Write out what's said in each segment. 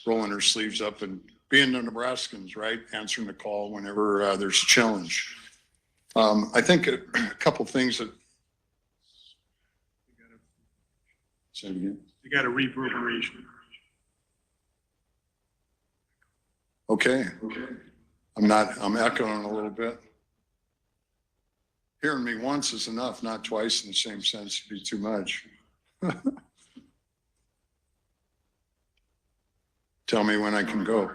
rolling their sleeves up and being the Nebraskans, right? Answering the call whenever there's a challenge. I think a couple things that. Say it again. You got a reverberation. Okay. I'm echoing a little bit. Hearing me once is enough, not twice in the same sense would be too much. Tell me when I can go.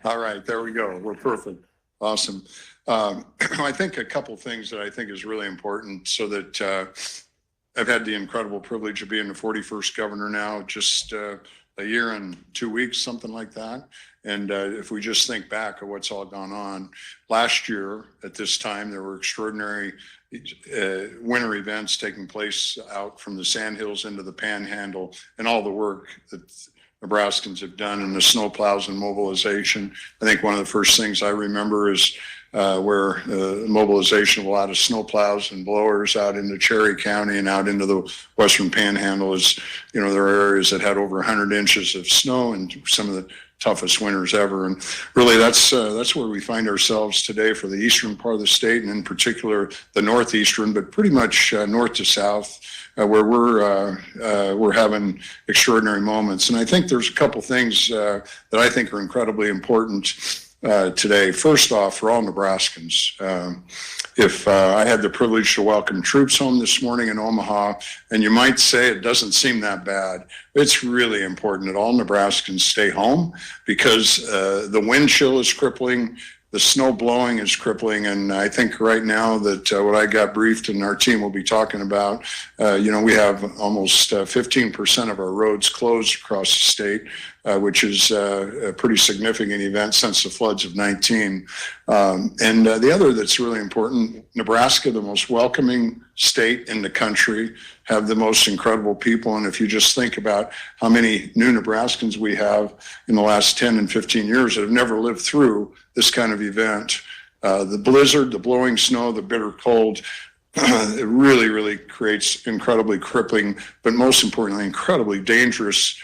All right, there we go. We're perfect. Awesome. I think a couple things that I think is really important, so that I've had the incredible privilege of being the 41st governor now, just a year and 2 weeks, something like that. And if we just think back of what's all gone on, last year at this time, there were extraordinary winter events taking place out from the Sandhills into the Panhandle, and all the work that Nebraskans have done in the snowplows and mobilization. I think one of the first things I remember is where mobilization of a lot of snowplows and blowers out into Cherry County and out into the Western Panhandle. Is, you know, there are areas that had over 100 inches of snow and some of the toughest winters ever. And really that's where we find ourselves today for the eastern part of the state, and in particular the northeastern, but pretty much north to south, where we're having extraordinary moments. And I think there's a couple things that I think are incredibly important today. First off, for all Nebraskans, if I had the privilege to welcome troops home this morning in Omaha, and you might say it doesn't seem that bad, it's really important that all Nebraskans stay home, because the wind chill is crippling, the snow blowing is crippling, and I think right now that what I got briefed and our team will be talking about, we have almost 15% of our roads closed across the state, which is a pretty significant event since the floods of 19. And the other that's really important, Nebraska, the most welcoming state in the country, have the most incredible people. And if you just think about how many new Nebraskans we have in the last 10 and 15 years that have never lived through this kind of event, the blizzard, the blowing snow, the bitter cold, it really, really creates incredibly crippling, but most importantly, incredibly dangerous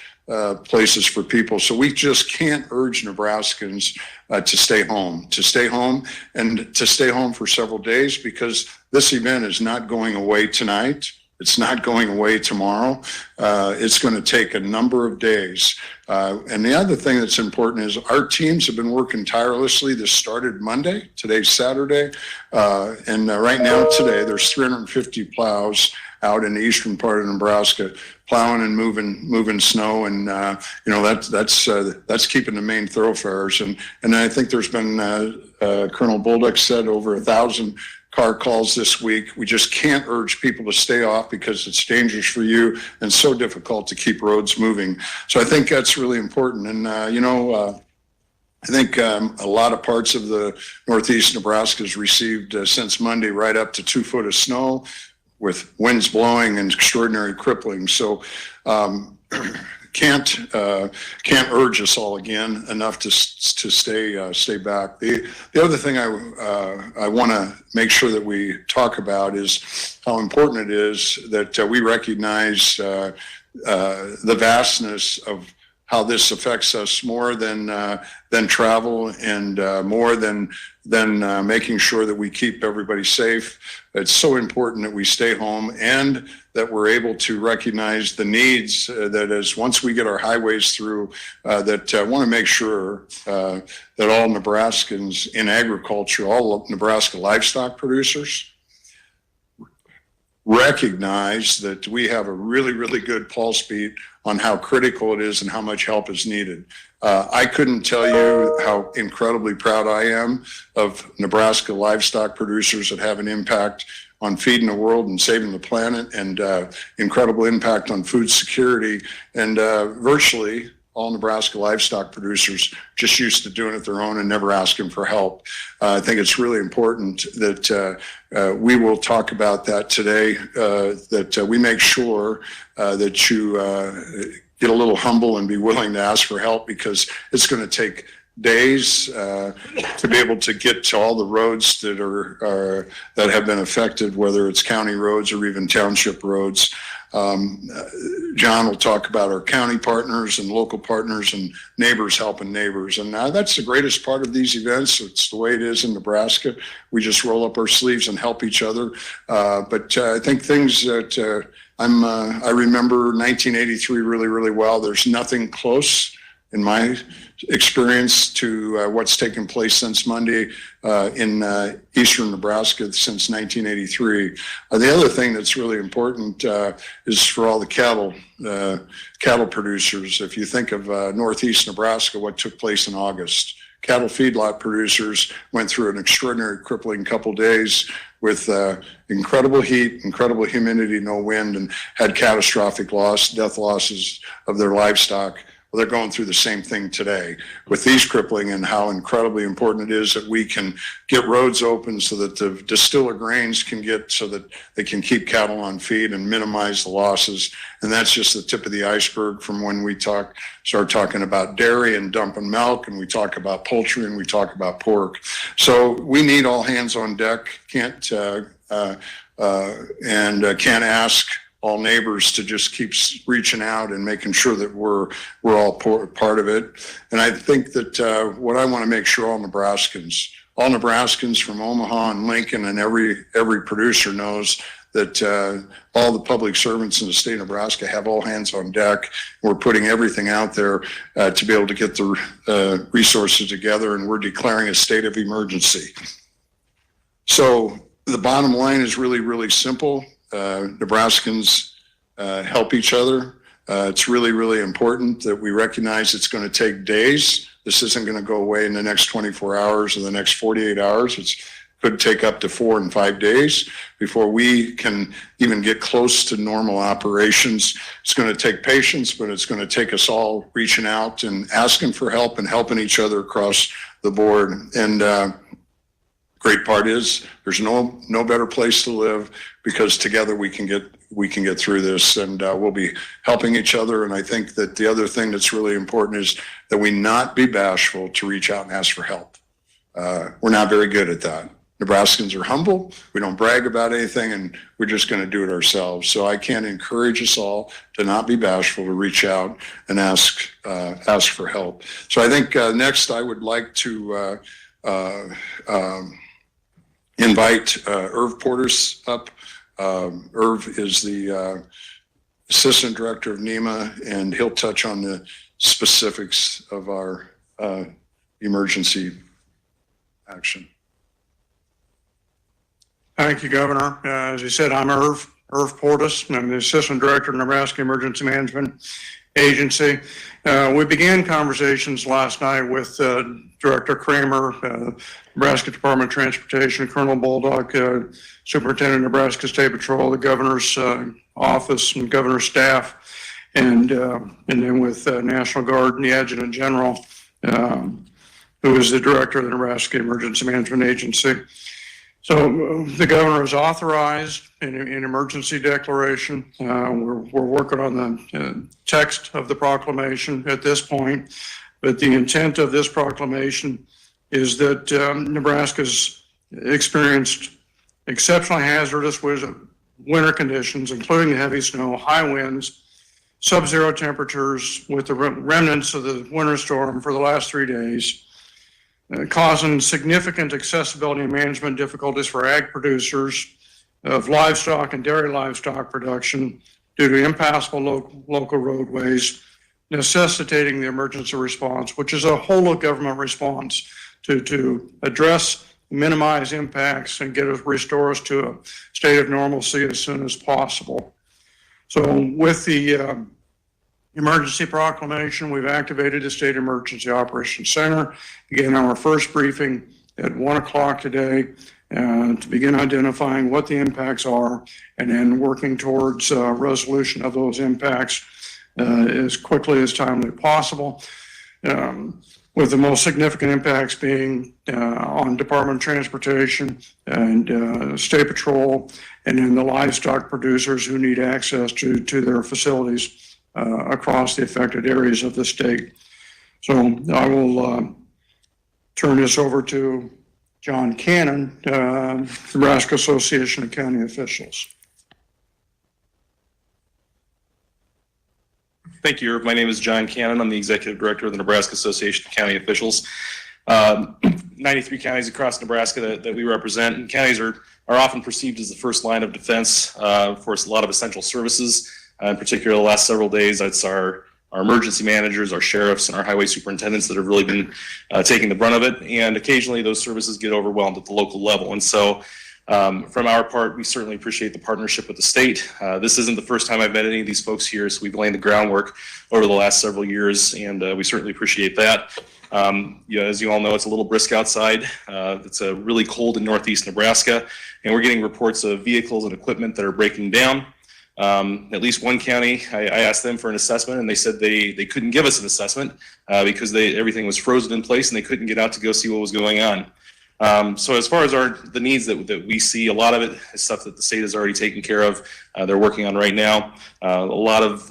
places for people. So we just can't urge Nebraskans to stay home and to stay home for several days, because this event is not going away tonight. It's not going away tomorrow. It's going to take a number of days. And the other thing that's important is our teams have been working tirelessly. This started Monday. Today's Saturday. And right now today, there's 350 plows out in the eastern part of Nebraska, plowing and moving snow, and that's keeping the main thoroughfares. And I think there's been Colonel Bolduc said over 1,000 car calls this week. We just can't urge people to stay off because it's dangerous for you and so difficult to keep roads moving. So I think that's really important. And I think a lot of parts of the northeast Nebraska has received since Monday right up to 2 foot of snow, with winds blowing and extraordinary crippling. So can't urge us all again enough to stay back. The other thing I want to make sure that we talk about is how important it is that we recognize the vastness of how this affects us more than travel, and more than making sure that we keep everybody safe. It's so important that we stay home, and that we're able to recognize the needs that is, once we get our highways through, that want to make sure that all Nebraskans in agriculture, all Nebraska livestock producers, recognize that we have a really, really good pulse beat on how critical it is and how much help is needed. I couldn't tell you how incredibly proud I am of Nebraska livestock producers that have an impact on feeding the world and saving the planet, and incredible impact on food security. And virtually all Nebraska livestock producers just used to doing it their own and never asking for help. I think it's really important that we will talk about that today, that we make sure that you get a little humble and be willing to ask for help, because it's going to take days to be able to get to all the roads that that have been affected, whether it's county roads or even township roads. John will talk about our county partners and local partners and neighbors helping neighbors. And that's the greatest part of these events. It's the way it is in Nebraska. We just roll up our sleeves and help each other. But I think things that I remember 1983 really, really well. There's nothing close in my experience to what's taken place since Monday in eastern Nebraska since 1983. The other thing that's really important is for all the cattle producers. If you think of northeast Nebraska, what took place in August, cattle feedlot producers went through an extraordinary crippling couple days with incredible heat, incredible humidity, no wind, and had catastrophic death losses of their livestock. Well, they're going through the same thing today with these crippling, and how incredibly important it is that we can get roads open so that the distiller grains can get, so that they can keep cattle on feed and minimize the losses. And that's just the tip of the iceberg from when we start talking about dairy and dumping milk, and we talk about poultry, and we talk about pork. So we need all hands on deck. Can't ask all neighbors to just keep reaching out and making sure that we're all part of it. And I think that what I want to make sure all Nebraskans from Omaha and Lincoln and every producer knows that all the public servants in the state of Nebraska have all hands on deck. We're putting everything out there to be able to get the resources together, and we're declaring a state of emergency. So the bottom line is really, really simple. Nebraskans help each other. It's really, really important that we recognize it's going to take days. This isn't going to go away in the next 24 hours or the next 48 hours. It could take up to 4 and 5 days before we can even get close to normal operations. It's going to take patience, but it's going to take us all reaching out and asking for help and helping each other across the board. And great part is there's no better place to live, because together we can get through this, and we'll be helping each other. And I think that the other thing that's really important is that we not be bashful to reach out and ask for help. We're not very good at that. Nebraskans are humble. We don't brag about anything, and we're just going to do it ourselves. So I can't encourage us all to not be bashful, to reach out and ask for help. So I think next I would like to invite Irv Portis up. Irv is the Assistant Director of NEMA, and he'll touch on the specifics of our emergency action. Thank you, Governor. As you said, I'm Irv Portis. I'm the Assistant Director of Nebraska Emergency Management Agency. We began conversations last night with Director Kramer, Nebraska Department of Transportation, Colonel Bulldog, Superintendent of Nebraska State Patrol, the Governor's office and Governor's staff, and then with National Guard and the Adjutant General, who is the Director of the Nebraska Emergency Management Agency. So the Governor has authorized an emergency declaration. We're working on the text of the proclamation at this point, but the intent of this proclamation is that Nebraska's experienced exceptionally hazardous winter conditions, including heavy snow, high winds, sub-zero temperatures with the remnants of the winter storm for the last 3 days, causing significant accessibility and management difficulties for ag producers of livestock and dairy livestock production due to impassable local roadways, necessitating the emergency response, which is a whole of government response to address, minimize impacts, and restore us to a state of normalcy as soon as possible. So with the emergency proclamation, we've activated the State Emergency Operations Center. Again, our first briefing at 1 o'clock today to begin identifying what the impacts are, and then working towards resolution of those impacts as quickly as timely possible. With the most significant impacts being on Department of Transportation and State Patrol, and then the livestock producers who need access to their facilities across the affected areas of the state. So I will turn this over to John Cannon, Nebraska Association of County Officials. Thank you, Irv. My name is John Cannon. I'm the Executive Director of the Nebraska Association of County Officials. 93 counties across Nebraska that we represent, and counties are often perceived as the first line of defense for a lot of essential services. In particular, the last several days, it's our emergency managers, our sheriffs, and our highway superintendents that have really been taking the brunt of it. And occasionally those services get overwhelmed at the local level. And so from our part, we certainly appreciate the partnership with the state. This isn't the first time I've met any of these folks here, so we've laid the groundwork over the last several years, and we certainly appreciate that. As you all know, it's a little brisk outside. It's really cold in northeast Nebraska, and we're getting reports of vehicles and equipment that are breaking down. At least one county, I asked them for an assessment, and they said they couldn't give us an assessment because everything was frozen in place and they couldn't get out to go see what was going on. So as far as the needs that we see, a lot of it is stuff that the state has already taken care of. They're working on right now. A lot of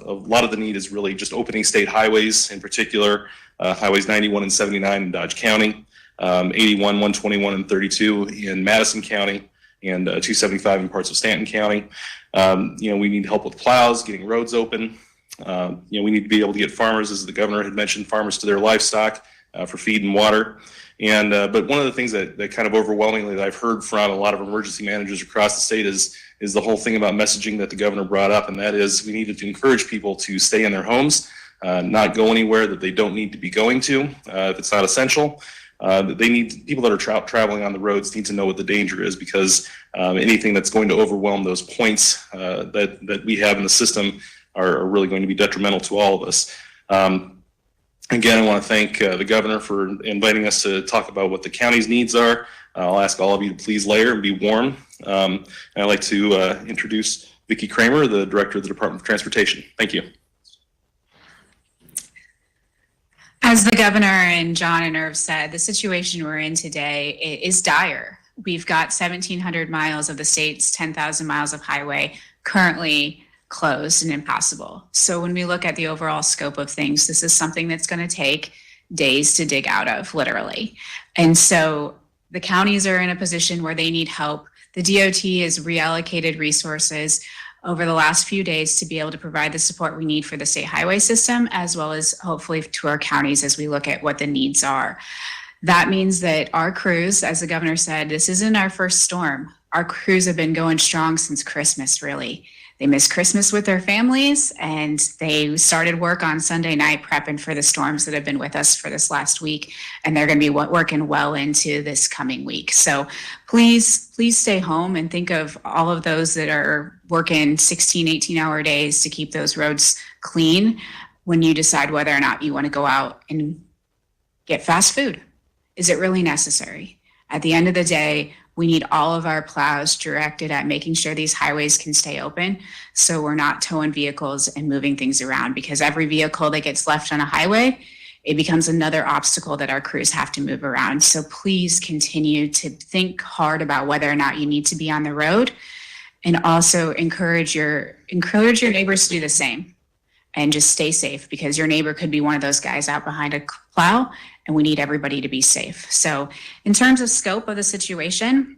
the need is really just opening state highways, in particular highways 91 and 79 in Dodge County, 81, 121, and 32 in Madison County, and 275 in parts of Stanton County. We need help with plows, getting roads open. We need to be able to get farmers, as the governor had mentioned, farmers to their livestock for feed and water. And but one of the things that kind of overwhelmingly that I've heard from a lot of emergency managers across the state is the whole thing about messaging that the governor brought up, and that is we needed to encourage people to stay in their homes, not go anywhere that they don't need to be going to if it's not essential. People that are traveling on the roads need to know what the danger is, because anything that's going to overwhelm those points that we have in the system are really going to be detrimental to all of us. Again, I want to thank the governor for inviting us to talk about what the county's needs are. I'll ask all of you to please layer and be warm. And I'd like to introduce Vicki Kramer, the Director of the Department of Transportation. Thank you. As the governor and John and Irv said, the situation we're in today is dire. We've got 1,700 miles of the state's 10,000 miles of highway currently closed and impassable. So when we look at the overall scope of things, this is something that's going to take days to dig out of, literally. And so the counties are in a position where they need help. The DOT has reallocated resources over the last few days to be able to provide the support we need for the state highway system, as well as hopefully to our counties as we look at what the needs are. That means that our crews, as the governor said, this isn't our first storm. Our crews have been going strong since Christmas, really. They missed Christmas with their families, and they started work on Sunday night prepping for the storms that have been with us for this last week, and they're going to be working well into this coming week. So please stay home and think of all of those that are working 16, 18-hour days to keep those roads clean when you decide whether or not you want to go out and get fast food. Is it really necessary? At the end of the day, we need all of our plows directed at making sure these highways can stay open, so we're not towing vehicles and moving things around, because every vehicle that gets left on a highway, it becomes another obstacle that our crews have to move around. So please continue to think hard about whether or not you need to be on the road, and also encourage your neighbors to do the same, and just stay safe, because your neighbor could be one of those guys out behind a plow, and we need everybody to be safe. So in terms of scope of the situation,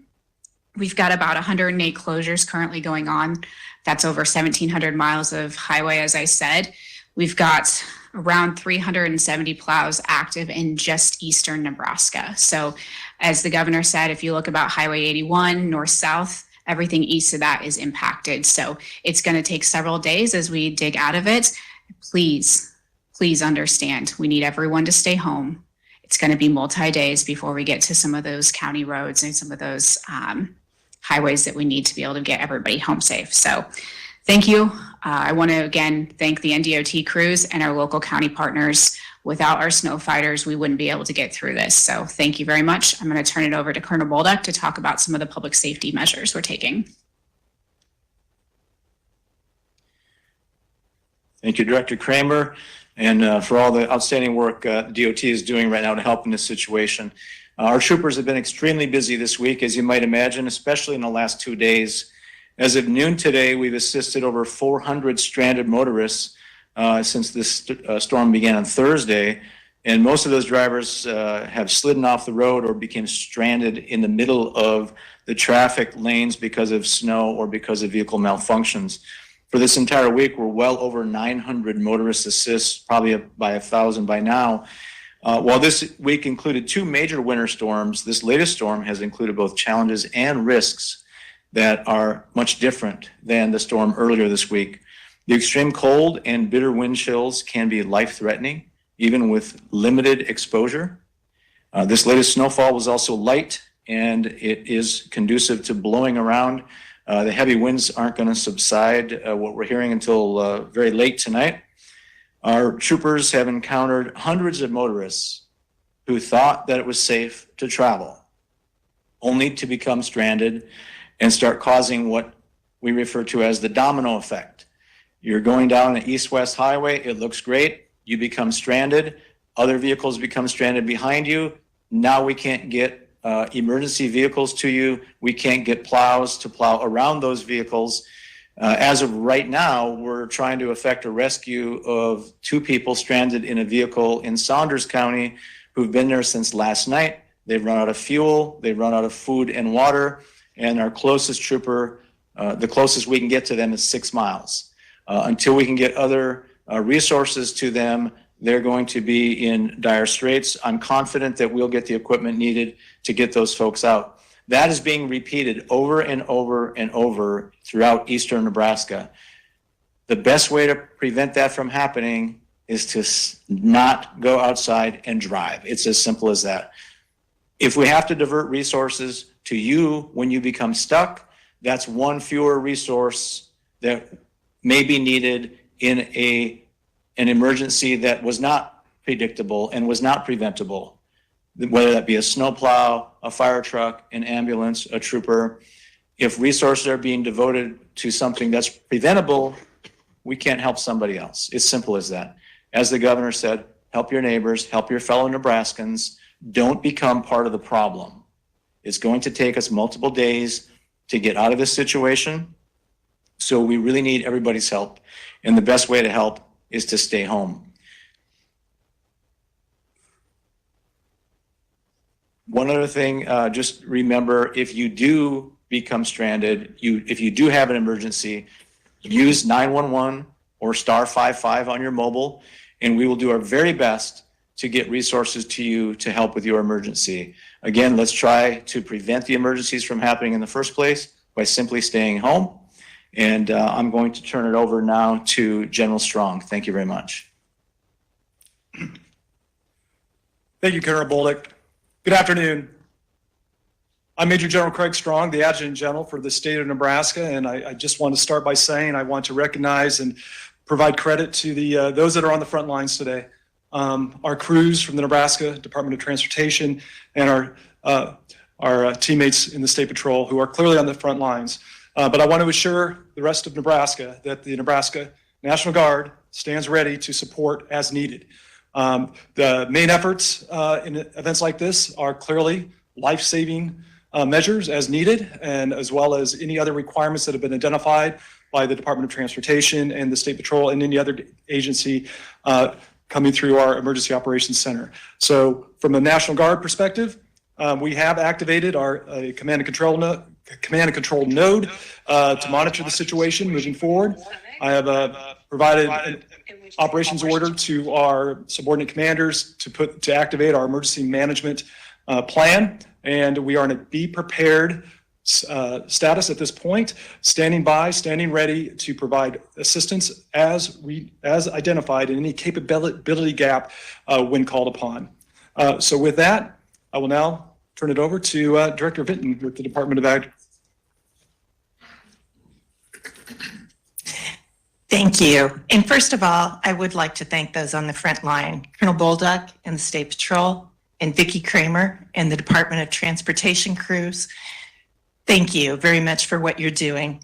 we've got about 108 closures currently going on. That's over 1,700 miles of highway, as I said. We've got around 370 plows active in just eastern Nebraska. So as the governor said, if you look about Highway 81, north-south, everything east of that is impacted. So it's going to take several days as we dig out of it. Please understand, we need everyone to stay home. It's going to be multi-days before we get to some of those county roads and some of those highways that we need to be able to get everybody home safe. So thank you. I want to again thank the NDOT crews and our local county partners. Without our snow fighters, we wouldn't be able to get through this. So thank you very much. I'm going to turn it over to Colonel Bolduc to talk about some of the public safety measures we're taking. Thank you, Director Kramer, and for all the outstanding work DOT is doing right now to help in this situation. Our troopers have been extremely busy this week, as you might imagine, especially in the last 2 days. As of noon today, we've assisted over 400 stranded motorists since this storm began on Thursday. And most of those drivers have slidden off the road or became stranded in the middle of the traffic lanes because of snow or because of vehicle malfunctions. For this entire week, we're well over 900 motorist assists, probably by 1,000 by now. While this week included 2 major winter storms, this latest storm has included both challenges and risks that are much different than the storm earlier this week. The extreme cold and bitter wind chills can be life-threatening, even with limited exposure. This latest snowfall was also light, and it is conducive to blowing around. The heavy winds aren't going to subside, what we're hearing, until very late tonight. Our troopers have encountered hundreds of motorists who thought that it was safe to travel, only to become stranded and start causing what we refer to as the domino effect. You're going down an east-west highway, it looks great, you become stranded, other vehicles become stranded behind you. Now we can't get emergency vehicles to you, we can't get plows to plow around those vehicles. As of right now, we're trying to effect a rescue of 2 people stranded in a vehicle in Saunders County who've been there since last night. They've run out of fuel, they've run out of food and water, and our closest trooper, the closest we can get to them is 6 miles. Until we can get other resources to them, they're going to be in dire straits. I'm confident that we'll get the equipment needed to get those folks out. That is being repeated over and over and over throughout eastern Nebraska. The best way to prevent that from happening is to not go outside and drive. It's as simple as that. If we have to divert resources to you when you become stuck, that's one fewer resource that may be needed in an emergency that was not predictable and was not preventable, whether that be a snowplow, a fire truck, an ambulance, a trooper. If resources are being devoted to something that's preventable, we can't help somebody else. It's simple as that. As the governor said, help your neighbors, help your fellow Nebraskans. Don't become part of the problem. It's going to take us multiple days to get out of this situation. So we really need everybody's help. And the best way to help is to stay home. One other thing, just remember, if you do become stranded, if you do have an emergency, use 911 or *55 on your mobile, and we will do our very best to get resources to you to help with your emergency. Again, let's try to prevent the emergencies from happening in the first place by simply staying home. And I'm going to turn it over now to General Strong. Thank you very much. Thank you, Colonel Bolduc. Good afternoon. I'm Major General Craig Strong, the Adjutant General for the state of Nebraska, and I just want to start by saying I want to recognize and provide credit to those that are on the front lines today. Our crews from the Nebraska Department of Transportation and our teammates in the State Patrol who are clearly on the front lines. But I want to assure the rest of Nebraska that the Nebraska National Guard stands ready to support as needed. The main efforts in events like this are clearly life-saving measures as needed, and as well as any other requirements that have been identified by the Department of Transportation and the State Patrol and any other agency coming through our Emergency Operations Center. So from a National Guard perspective, we have activated our command and control node to monitor the situation moving forward. I have provided an operations order to our subordinate commanders to activate our emergency management plan, and we are in a be prepared status at this point, standing ready to provide assistance as identified in any capability gap when called upon. So with that, I will now turn it over to Director Vinton with the Department of Ag. Thank you. And first of all, I would like to thank those on the front line, Colonel Bolduc and the State Patrol, and Vicki Kramer and the Department of Transportation crews. Thank you very much for what you're doing.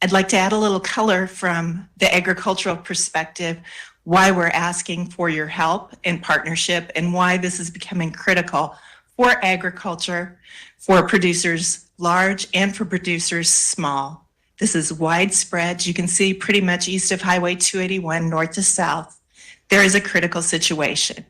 I'd like to add a little color from the agricultural perspective, why we're asking for your help and partnership, and why this is becoming critical for agriculture, for producers large and for producers small. This is widespread. You can see pretty much east of Highway 281, north to south. There is a critical situation.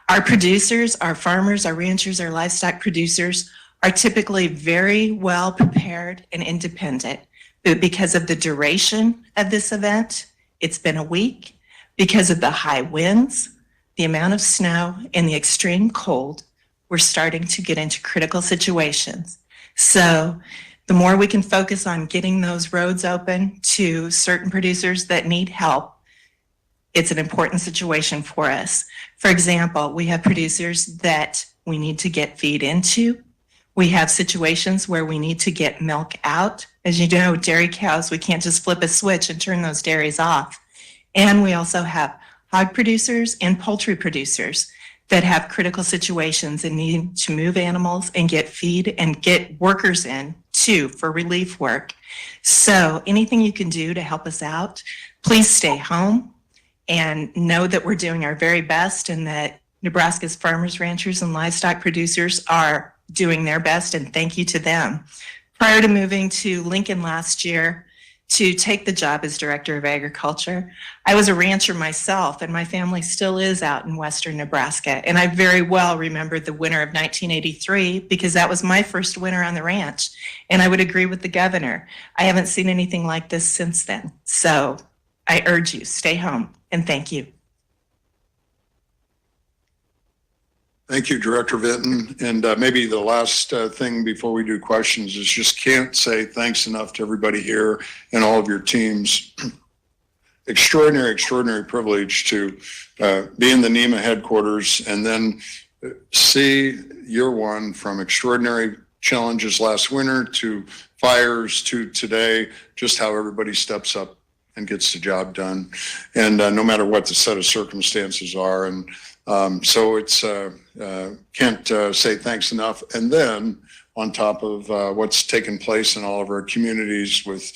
Our producers, our farmers, our ranchers, our livestock producers are typically very well prepared and independent. But because of the duration of this event, it's been a week. Because of the high winds, the amount of snow, and the extreme cold, we're starting to get into critical situations. So the more we can focus on getting those roads open to certain producers that need help, it's an important situation for us. For example, we have producers that we need to get feed into. We have situations where we need to get milk out. As you know, dairy cows, we can't just flip a switch and turn those dairies off. And we also have hog producers and poultry producers that have critical situations and need to move animals and get feed and get workers in too for relief work. So anything you can do to help us out, please stay home and know that we're doing our very best and that Nebraska's farmers, ranchers, and livestock producers are doing their best, and thank you to them. Prior to moving to Lincoln last year to take the job as Director of Agriculture, I was a rancher myself, and my family still is out in western Nebraska. And I very well remember the winter of 1983 because that was my first winter on the ranch. And I would agree with the governor. I haven't seen anything like this since then. So I urge you, stay home, and thank you. Thank you, Director Vinton. And maybe the last thing before we do questions is just can't say thanks enough to everybody here and all of your teams. Extraordinary, extraordinary privilege to be in the NEMA headquarters and then see year one from extraordinary challenges last winter to fires to today, just how everybody steps up and gets the job done. And no matter what the set of circumstances are. And so it's can't say thanks enough. And then on top of what's taken place in all of our communities with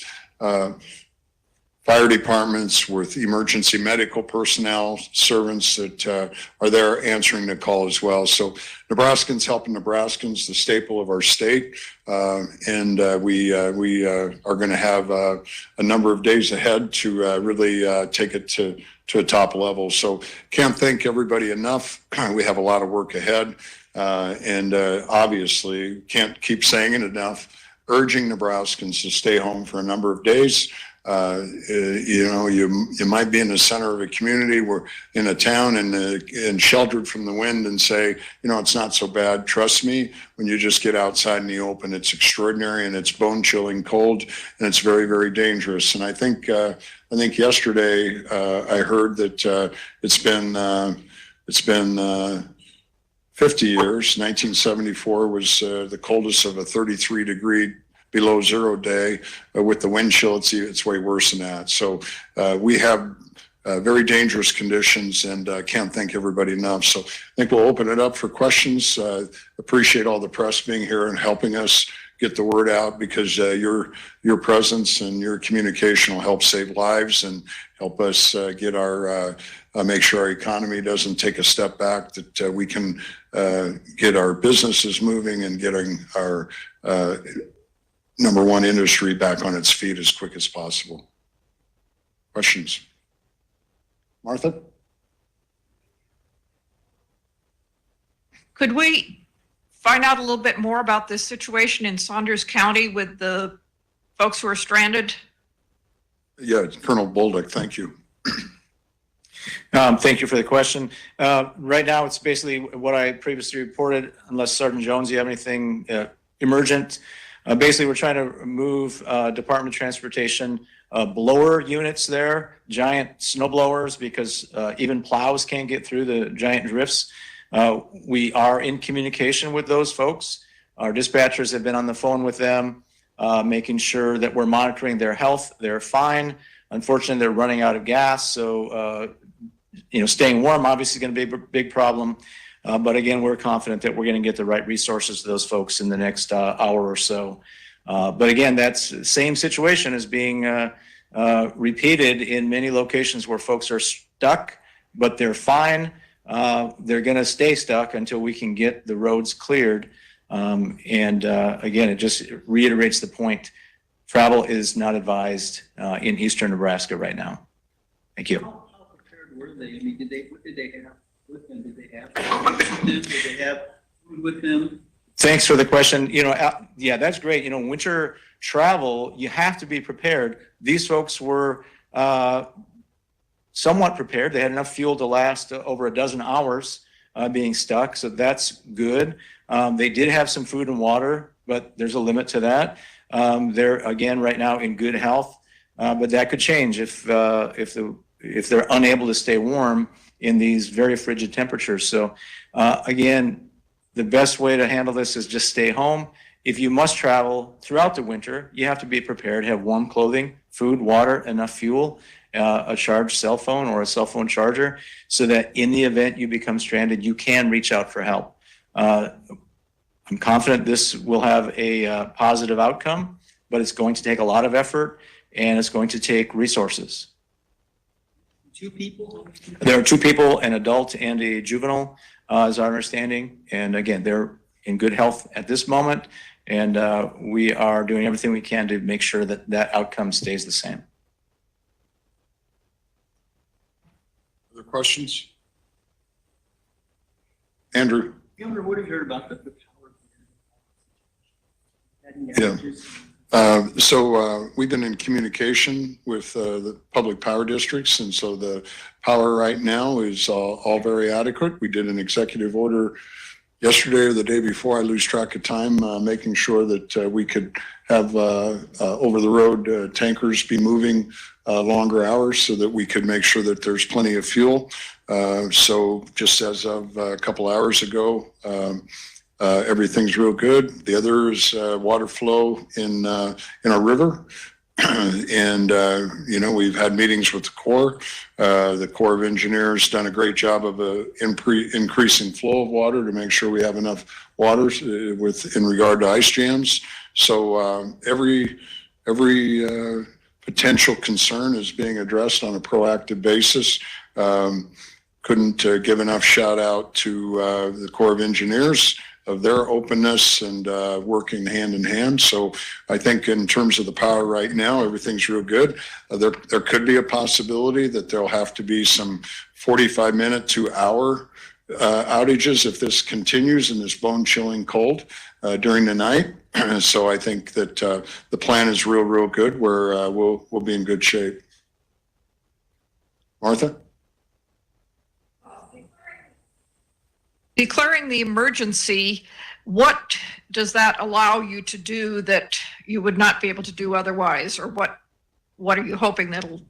fire departments, with emergency medical personnel, servants that are there answering the call as well. So Nebraskans helping Nebraskans, the staple of our state. And we are going to have a number of days ahead to really take it to a top level. So can't thank everybody enough. We have a lot of work ahead. And obviously can't keep saying it enough, urging Nebraskans to stay home for a number of days. You know, you might be in the center of a community, we're in a town and sheltered from the wind and say, you know, it's not so bad. Trust me, when you just get outside in the open, it's extraordinary and it's bone chilling cold and it's very, very dangerous. And I think yesterday I heard that it's been 50 years. 1974 was the coldest of a 33-degree below zero day. With the wind chill, it's way worse than that. So we have very dangerous conditions and can't thank everybody enough. So I think we'll open it up for questions. Appreciate all the press being here and helping us get the word out, because your presence and your communication will help save lives and help us get our make sure our economy doesn't take a step back, that we can get our businesses moving and getting our number one industry back on its feet as quick as possible. Questions? Martha? Could we find out a little bit more about this situation in Saunders County with the folks who are stranded? Yeah, Colonel Bolduc, thank you. Thank you for the question. Right now, it's basically what I previously reported, unless Sergeant Jones, you have anything emergent. Basically, we're trying to move Department of Transportation blower units there, giant snow blowers, because even plows can't get through the giant drifts. We are in communication with those folks. Our dispatchers have been on the phone with them, making sure that we're monitoring their health. They're fine. Unfortunately, they're running out of gas. So, staying warm obviously is going to be a big problem. But again, we're confident that we're going to get the right resources to those folks in the next hour or so. But again, that's the same situation is being repeated in many locations where folks are stuck, but they're fine. They're going to stay stuck until we can get the roads cleared. Again, it just reiterates the point. Travel is not advised in eastern Nebraska right now. Thank you. How prepared were they? I mean, what did they have? with them? Did they have food with them? Thanks for the question. Yeah, that's great. Winter travel, you have to be prepared. These folks were somewhat prepared. They had enough fuel to last over a dozen hours being stuck, so that's good. They did have some food and water, but there's a limit to that. They're again right now in good health, but that could change if they're unable to stay warm in these very frigid temperatures. So again, the best way to handle this is just stay home. If you must travel throughout the winter, you have to be prepared, have warm clothing, food, water, enough fuel, a charged cell phone or a cell phone charger, so that in the event you become stranded, you can reach out for help. I'm confident this will have a positive outcome, but it's going to take a lot of effort and it's going to take resources. 2 people? There are 2 people, an adult and a juvenile, is our understanding. And again, they're in good health at this moment. And we are doing everything we can to make sure that that outcome stays the same. Other questions? Andrew? Governor, what have you heard about the power? Yeah. We've been in communication with the public power districts, and so the power right now is all very adequate. We did an executive order yesterday or the day before, I lose track of time, making sure that we could have over-the-road tankers be moving longer hours so that we could make sure that there's plenty of fuel. So just as of a couple hours ago, everything's real good. The other is water flow in our river. And, we've had meetings with the Corps. The Corps of Engineers done a great job of increasing flow of water to make sure we have enough water in regard to ice jams. So every potential concern is being addressed on a proactive basis. Couldn't give enough shout out to the Corps of Engineers of their openness and working hand in hand. So I think in terms of the power right now, everything's real good. There could be a possibility that there'll have to be some 45-minute to hour outages if this continues in this bone-chilling cold during the night. So I think that the plan is real good, where we'll be in good shape. Martha? Declaring the emergency, what does that allow you to do that you would not be able to do otherwise? Or what are you hoping that'll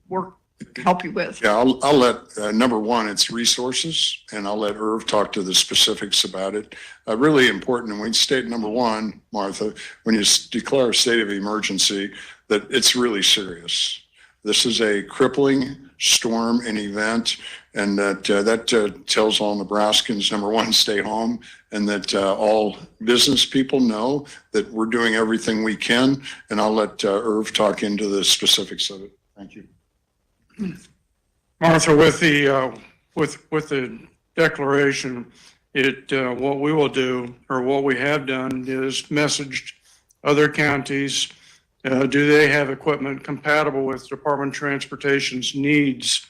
help you with? Yeah, I'll let, number one, it's resources, and I'll let Irv talk to the specifics about it. Really important, and when you state number one, Martha, when you declare a state of emergency, that it's really serious. This is a crippling storm and event, and that tells all Nebraskans, number one, stay home, and that all business people know that we're doing everything we can. And I'll let Irv talk into the specifics of it. Thank you. Martha, with the declaration, what we will do, or what we have done, is messaged other counties. Do they have equipment compatible with Department of Transportation's needs?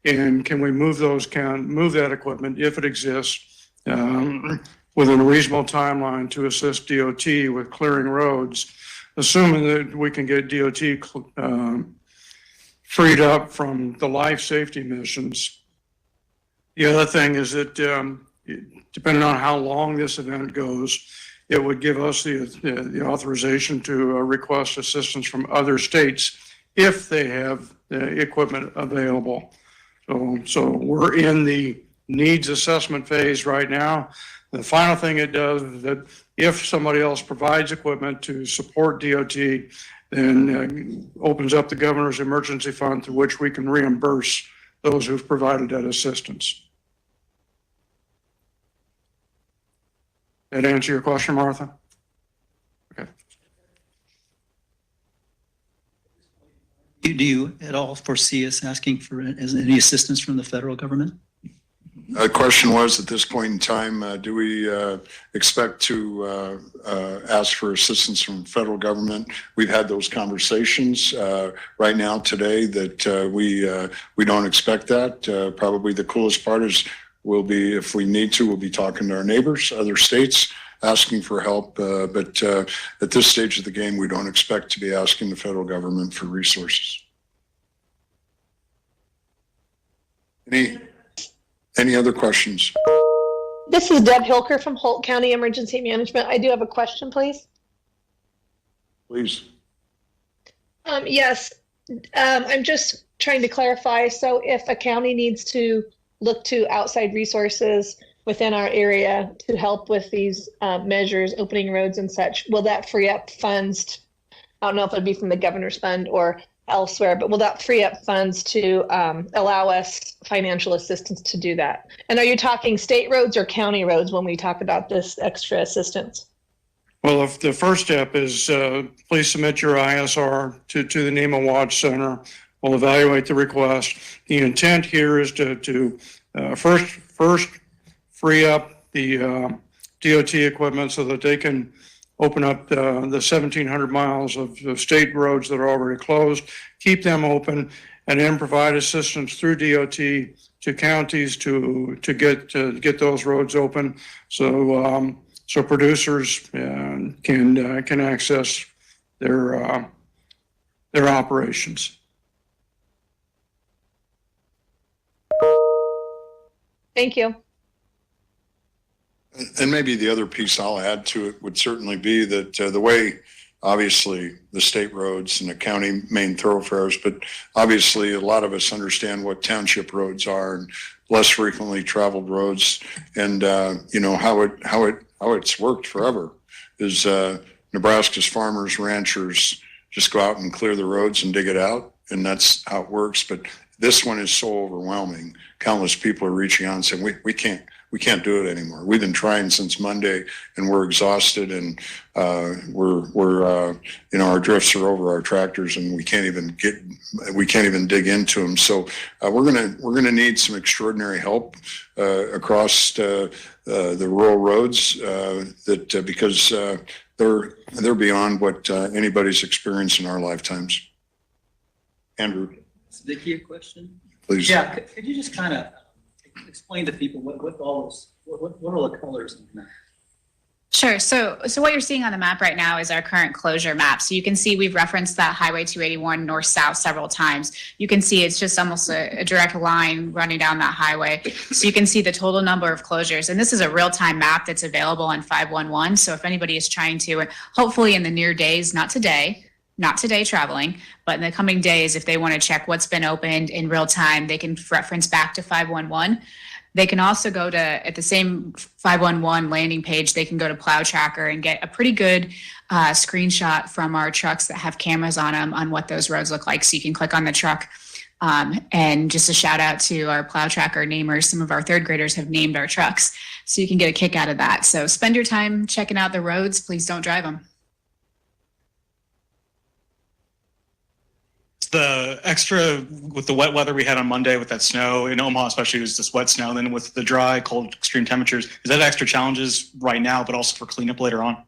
And can we move that equipment, if it exists, within a reasonable timeline to assist DOT with clearing roads, assuming that we can get DOT freed up from the life safety missions. The other thing is that depending on how long this event goes, it would give us the authorization to request assistance from other states if they have equipment available. So we're in the needs assessment phase right now. The final thing it does is that if somebody else provides equipment to support DOT, then opens up the governor's emergency fund, through which we can reimburse those who've provided that assistance. That answer your question, Martha? Okay. Do you at all foresee us asking for any assistance from the federal government? The question was, at this point in time, do we expect to ask for assistance from federal government? We've had those conversations right now today that we don't expect that. Probably the coolest part is we'll be, if we need to, we'll be talking to our neighbors, other states, asking for help. But at this stage of the game, we don't expect to be asking the federal government for resources. Any other questions? This is Deb Hilker from Holt County Emergency Management. I do have a question, please. Please. Yes, I'm just trying to clarify. So if a county needs to look to outside resources within our area to help with these measures, opening roads and such, will that free up funds? I don't know if it'd be from the governor's fund or elsewhere, but will that free up funds to allow us financial assistance to do that? And are you talking state roads or county roads when we talk about this extra assistance? Well, if the first step is please submit your ISR to the NEMA Watch Center. We'll evaluate the request. The intent here is to first free up the DOT equipment so that they can open up the 1,700 miles of state roads that are already closed, keep them open, and then provide assistance through DOT to counties to get those roads open. So producers can access their operations. Thank you. And maybe the other piece I'll add to it would certainly be that the way, obviously, the state roads and the county main thoroughfares, but obviously a lot of us understand what township roads are and less frequently traveled roads, and how it's worked forever is Nebraska's farmers, ranchers just go out and clear the roads and dig it out, and that's how it works. But this one is so overwhelming. Countless people are reaching out and saying, we can't do it anymore. We've been trying since Monday and we're exhausted, and our drifts are over our tractors and we can't even dig into them. So we're gonna need some extraordinary help across the rural roads because they're beyond what anybody's experienced in our lifetimes. Andrew, Vicki, a question? please. Yeah, could you just kind of explain to people what all those, what are the colors in the map? Sure. So what you're seeing on the map right now is our current closure map. So you can see we've referenced that Highway 281 north-south several times. You can see it's just almost a direct line running down that highway. So you can see the total number of closures. And this is a real-time map that's available on 511. So if anybody is trying to, hopefully in the near days, not today traveling, but in the coming days, if they want to check what's been opened in real time, they can reference back to 511. They can also go to, at the same 511 landing page, they can go to Plow Tracker and get a pretty good screenshot from our trucks that have cameras on them on what those roads look like. So you can click on the truck. And just a shout out to our Plow Tracker namers. Some of our third graders have named our trucks. So you can get a kick out of that. So spend your time checking out the roads. Please don't drive them. The extra with the wet weather we had on Monday with that snow in Omaha, especially, it was just wet snow. And then with the dry, cold, extreme temperatures, is that extra challenges right now, but also for cleanup later on?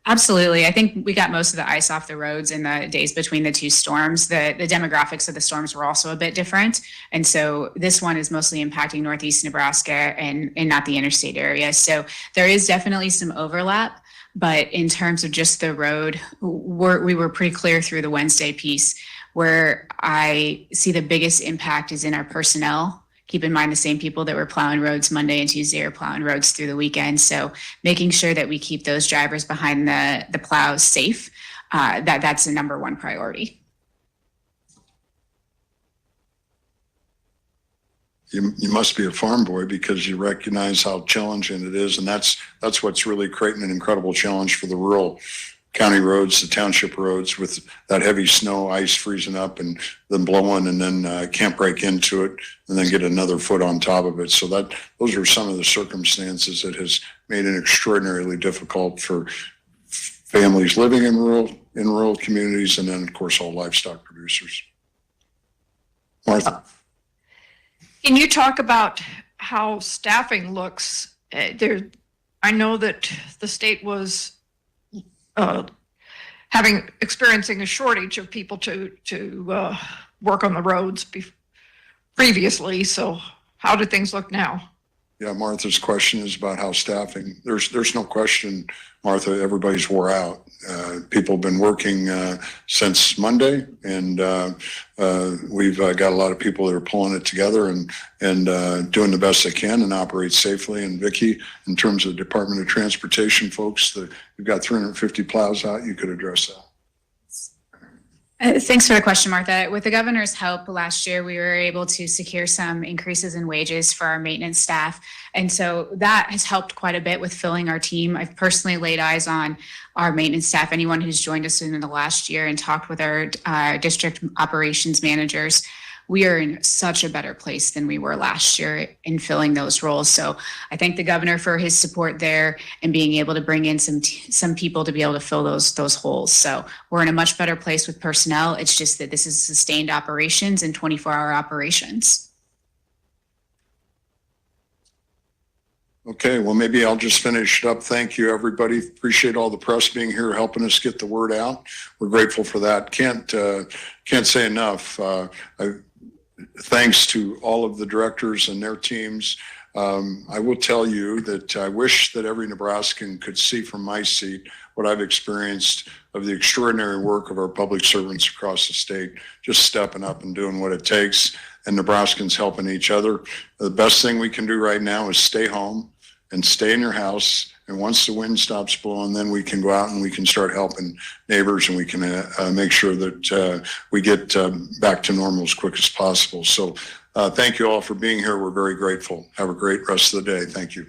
Absolutely. I think we got most of the ice off the roads in the days between the two storms. The demographics of the storms were also a bit different. And so this one is mostly impacting Northeast Nebraska and not the interstate area. So there is definitely some overlap. But in terms of just the road, we were pretty clear through the Wednesday piece. Where I see the biggest impact is in our personnel. Keep in mind the same people that were plowing roads Monday and Tuesday are plowing roads through the weekend. So making sure that we keep those drivers behind the plows safe, that's the number one priority. You must be a farm boy because you recognize how challenging it is. And that's what's really creating an incredible challenge for the rural county roads, the township roads, with that heavy snow, ice freezing up and then blowing, and then can't break into it and then get another foot on top of it. So those are some of the circumstances that has made it extraordinarily difficult for families living in rural communities, and then of course all livestock producers. Martha. Can you talk about how staffing looks? I know that the state was experiencing a shortage of people to work on the roads previously. So how do things look now? Yeah, Martha's question is about how staffing, there's no question, Martha, everybody's wore out. People have been working since Monday, and we've got a lot of people that are pulling it together and doing the best they can and operate safely. And Vicki, in terms of Department of Transportation folks, you've got 350 plows out, you could address that. Thanks for the question, Martha. With the governor's help last year, we were able to secure some increases in wages for our maintenance staff. And so that has helped quite a bit with filling our team. I've personally laid eyes on our maintenance staff, anyone who's joined us in the last year, and talked with our district operations managers. We are in such a better place than we were last year in filling those roles. So I thank the governor for his support there and being able to bring in some people to be able to fill those holes. So we're in a much better place with personnel. It's just that this is sustained operations and 24-hour operations. Okay, well, maybe I'll just finish it up. Thank you, everybody. Appreciate all the press being here, helping us get the word out. We're grateful for that. Can't say enough. Thanks to all of the directors and their teams. I will tell you that I wish that every Nebraskan could see from my seat what I've experienced of the extraordinary work of our public servants across the state, just stepping up and doing what it takes, and Nebraskans helping each other. The best thing we can do right now is stay home and stay in your house. And once the wind stops blowing, then we can go out and we can start helping neighbors, and we can make sure that we get back to normal as quick as possible. So thank you all for being here. We're very grateful. Have a great rest of the day. Thank you.